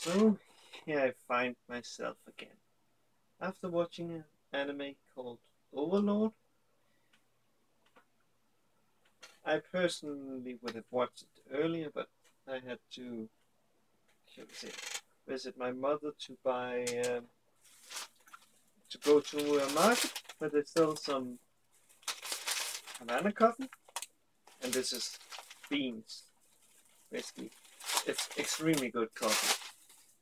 So here I find myself again. After watching an anime called Overlord, I personally would have watched it earlier, but I had to, shall we say, visit my mother to buy, to go to a market where they sell some banana coffee, and this is beans, basically. It's extremely good coffee.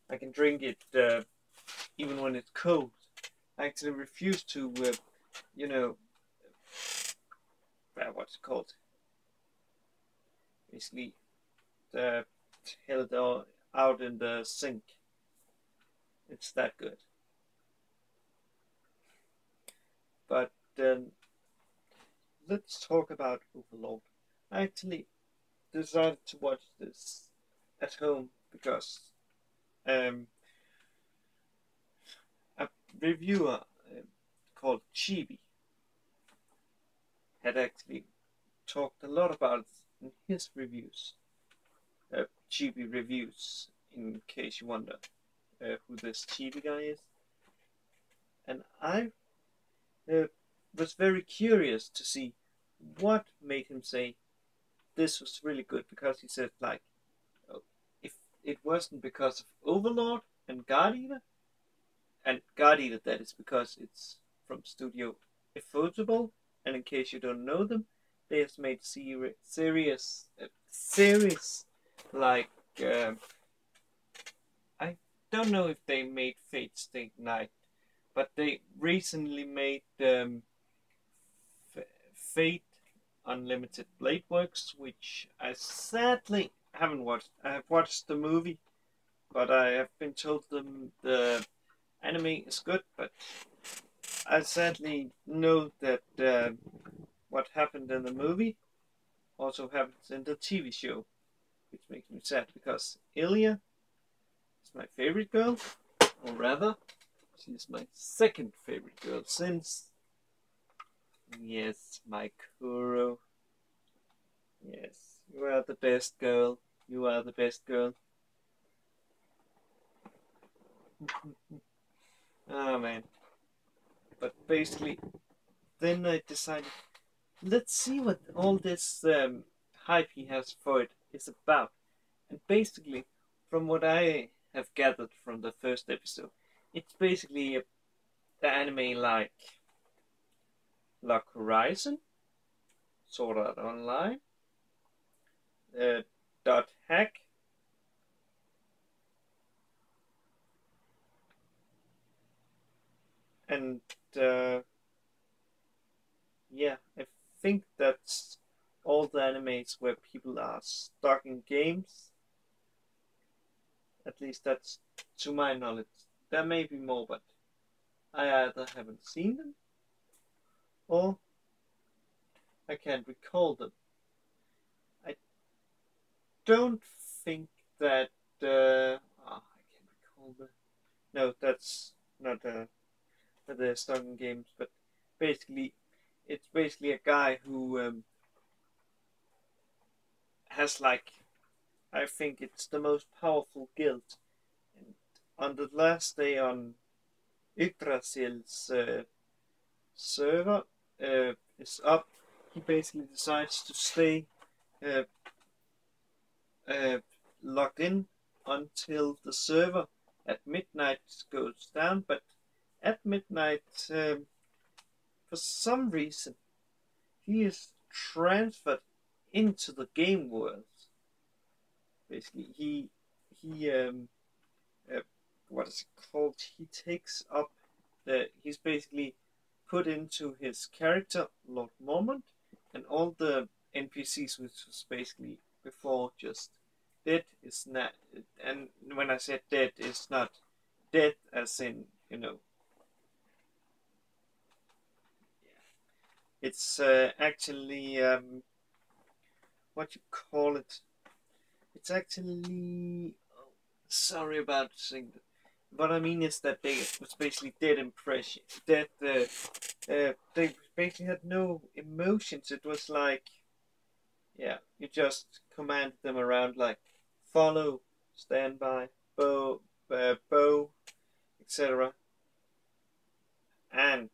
I can drink it even when it's cold. I actually refuse to, you know, what's it called? Basically, held out in the sink. It's that good. But let's talk about Overlord. I actually decided to watch this at home because um, a reviewer called Chibi had actually talked a lot about it in his reviews. Chibi reviews, in case you wonder who this Chibi guy is. And I was very curious to see what made him say this was really good, because he said, like, oh, if it wasn't because of Overlord and God Eater, and God Eater, that is because it's from Studio Ifotable, and in case you don't know them, they have made series like I don't know if they made Fate Stay Night, but they recently made Fate Unlimited Blade Works, which I sadly haven't watched. I have watched the movie, but I have been told the anime is good, but I sadly know that what happened in the movie also happens in the TV show, which makes me sad because Ilya is my favorite girl, or rather, she's my second favorite girl since, yes, my Kuro. Yes, you are the best girl. You are the best girl. Oh man. But basically, then I decided, let's see what all this hype he has for it is about. And basically, from what I have gathered from the first episode, it's basically an anime like Lock Horizon, Sword Art Online, Dot Hack, and yeah, I think that's all the animes where people are stuck in games. At least that's to my knowledge. There may be more, but I either haven't seen them or I can't recall them. I don't think that. I can't recall the. No, that's not the stuck in games, but basically, it's basically a guy who has, like, I think it's the most powerful guild. And on the last day on Yggdrasil's server is up, he basically decides to stay uh, uh, logged in until the server at midnight goes down. But at midnight, for some reason, he is transferred into the game world. Basically, he uh, what is it called? He takes up he's basically put into his character Lord Mormont, and all the NPCs, which was basically before just dead, is not. And when I said dead, it's not dead as in, it's actually what you call it. It's actually, oh, sorry about saying that. What I mean is that they was basically dead impression. That they basically had no emotions. It was like, yeah, you just command them around, like follow, stand by, bow. bow, etc. And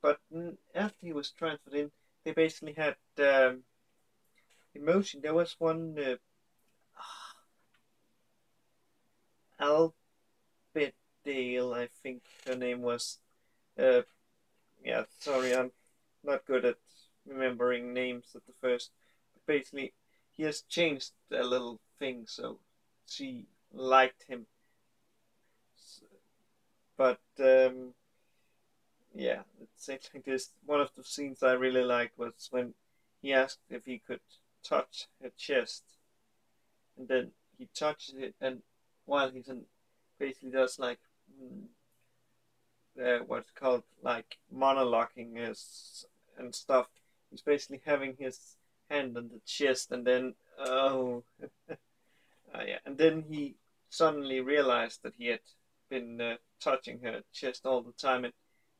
but after he was transferred in, they basically had emotion. There was one Albedale, I think her name was. Uh, yeah, sorry, I'm not good at remembering names at the first. But basically, he has changed a little thing, so she liked him. But yeah, let's say it like this. One of the scenes I really liked was when he asked if he could touch her chest, and then he touches it, and while he's in, basically does like what's called like monologuing and stuff. He's basically having his hand on the chest, and then yeah, and then he suddenly realized that he had been touching her chest all the time, and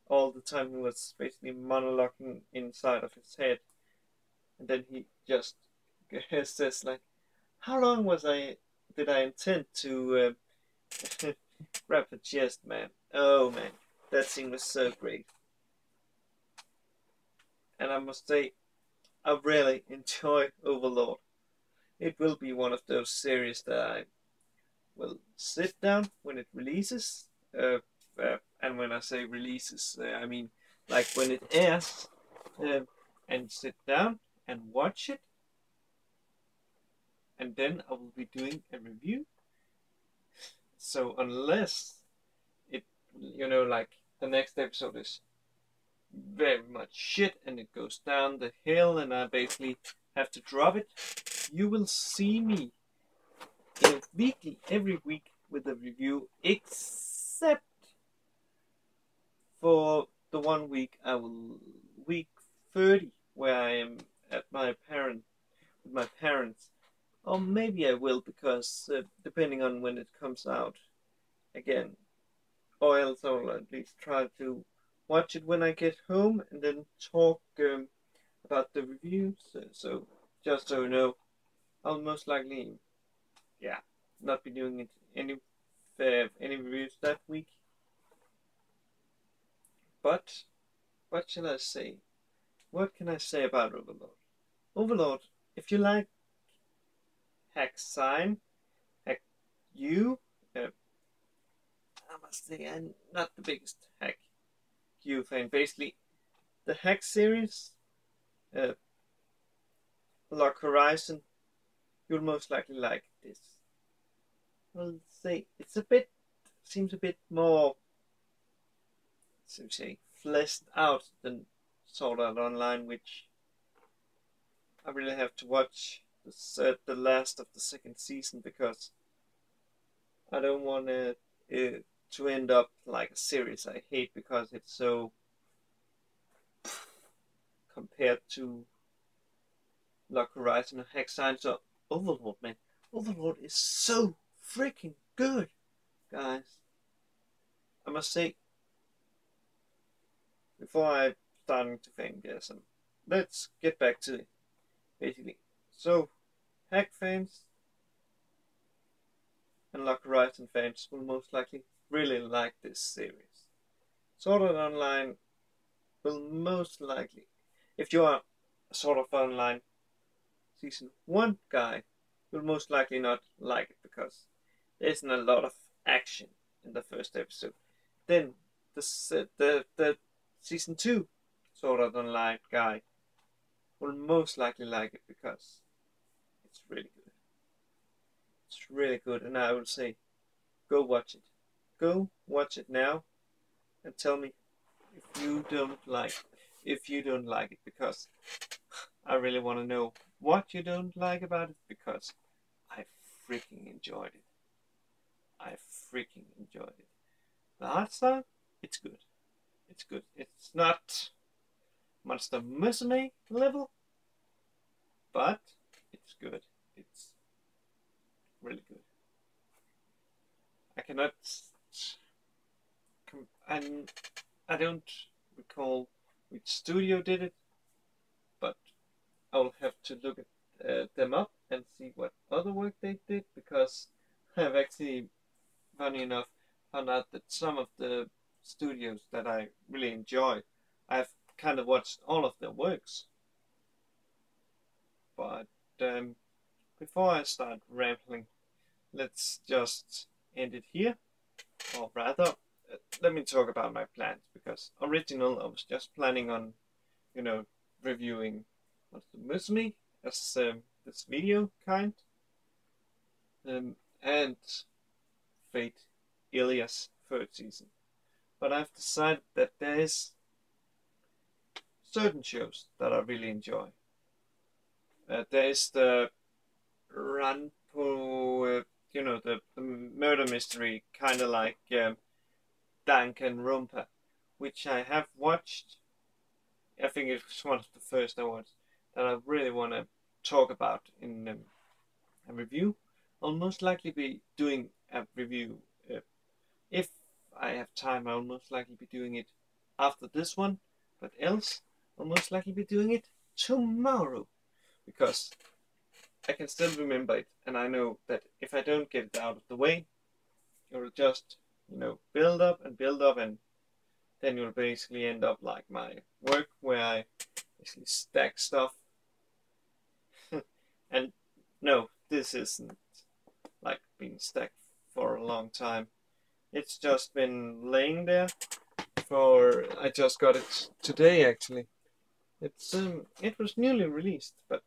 all the time he was basically monologuing inside of his head, and then he just says like, "How long did I intend to grab the chest, man? Oh man, that scene was so great." And I must say, I really enjoy Overlord. It will be one of those series that I will sit down when it releases. And when I say releases, I mean like when it airs, and sit down and watch it. And then I will be doing a review. So unless it, like the next episode is very much shit and it goes down the hill and I basically have to drop it, you will see me weekly, every week with a review, except for the 1 week week 30, where I am at with my parents. Or maybe I will, because depending on when it comes out again, or else I'll at least try to watch it when I get home and then talk about the reviews. So just so you know, I'll most likely, yeah, not be doing any reviews that week. But what shall I say? What can I say about Overlord? Overlord, if you like Hack Sign, Hack You, I must say I'm not the biggest Hack You fan. Basically, the Hack series, uh, Lock Horizon, you'll most likely like this. I'll say seems a bit more, so to say, fleshed out than Sword Art Online, which I really have to watch the last of the second season, because I don't want to end up like a series I hate because it's so compared to Lock Horizon and Hexine. So Overlord, man, Overlord is so freaking good, guys. I must say, before I starting to fangirl let's get back to it. Basically, so Hack fans and Lock Horizon fans will most likely really like this series. Sword Art Online will most likely, if you are a Sword Art Online Season 1 guy, will most likely not like it, because there isn't a lot of action in the first episode. Then the Season 2 Sword Art Online guy will most likely like it, because it's really good. It's really good, and I would say, go watch it. Go watch it now, and tell me if you don't like it, because I really want to know what you don't like about it, because I freaking enjoyed it. I freaking enjoyed it. The art style, it's good. It's good. It's not Monster Musume level, but it's good. It's really good. I cannot. I don't recall which studio did it, but I'll have to look at them up and see what other work they did, because I've actually funny enough, found out that some of the studios that I really enjoy, I've kind of watched all of their works. But before I start rambling, let's just end it here. Or rather, let me talk about my plans, because original I was just planning on, reviewing what's the Muesli as this video kind, and Fate Ilias third season. But I've decided that there is certain shows that I really enjoy. There is the Ranpo, the murder mystery, kind of like Danganronpa, which I have watched. I think it was one of the first I watched that I really want to talk about in a review. I'll most likely be doing a review if I have time. I'll most likely be doing it after this one, but else I'll most likely be doing it tomorrow, because I can still remember it, and I know that if I don't get it out of the way, it will just, build up, and then you'll basically end up like my work, where I basically stack stuff. And no, this isn't like being stacked for a long time. It's just been laying there I just got it today actually. It was newly released, but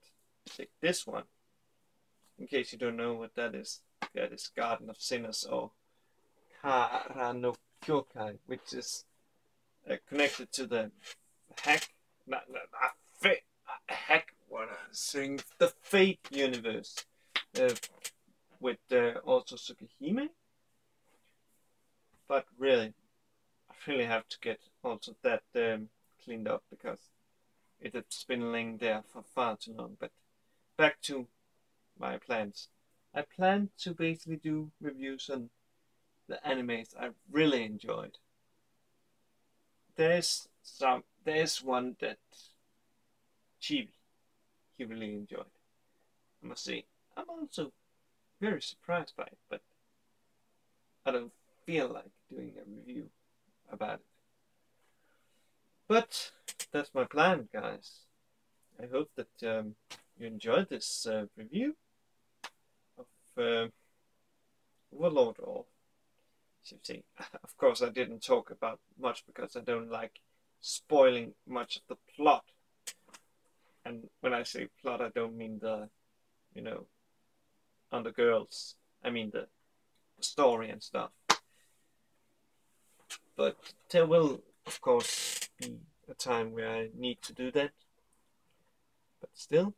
take this one. In case you don't know what that is Garden of Sinners, or Kara no Kyokai, which is connected to the the Fate universe, with also Tsukihime. But really, I really have to get also that cleaned up, because it has been laying there for far too long. But back to my plans. I plan to basically do reviews on the animes I really enjoyed. There's one that Chibi, he really enjoyed. I must say, I'm also very surprised by it, but I don't feel like doing a review about it. But that's my plan, guys. I hope that you enjoyed this review of Overlord, or should say, of course I didn't talk about much because I don't like spoiling much of the plot. And when I say plot, I don't mean the, on the girls. I mean the story and stuff. But there will, of course, be a time where I need to do that. But still,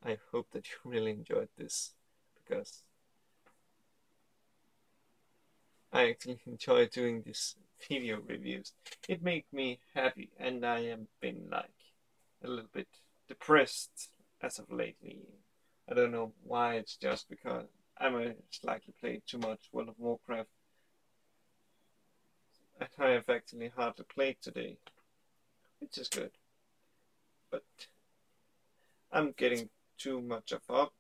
I hope that you really enjoyed this, because I actually enjoy doing these video reviews. It makes me happy, and I am been like a little bit depressed as of lately. I don't know why. It's just because I most likely played too much World of Warcraft. I have actually hardly played today, which is good. But I'm getting too much off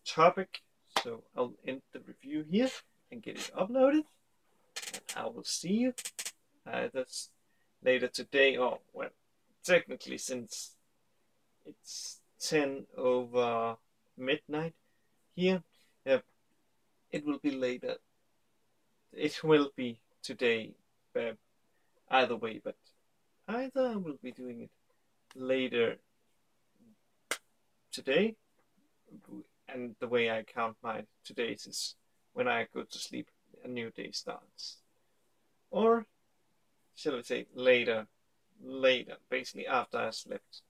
topic, so I'll end the review here and get it uploaded. And I will see you either later today, or well, technically, since it's 10 over midnight here, it will be later. It will be today, either way, but either I will be doing it later today, and the way I count my todays is when I go to sleep, a new day starts. Or shall we say later, basically after I slept.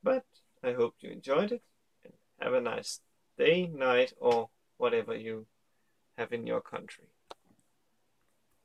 But I hope you enjoyed it, and have a nice day, night, or whatever you have in your country.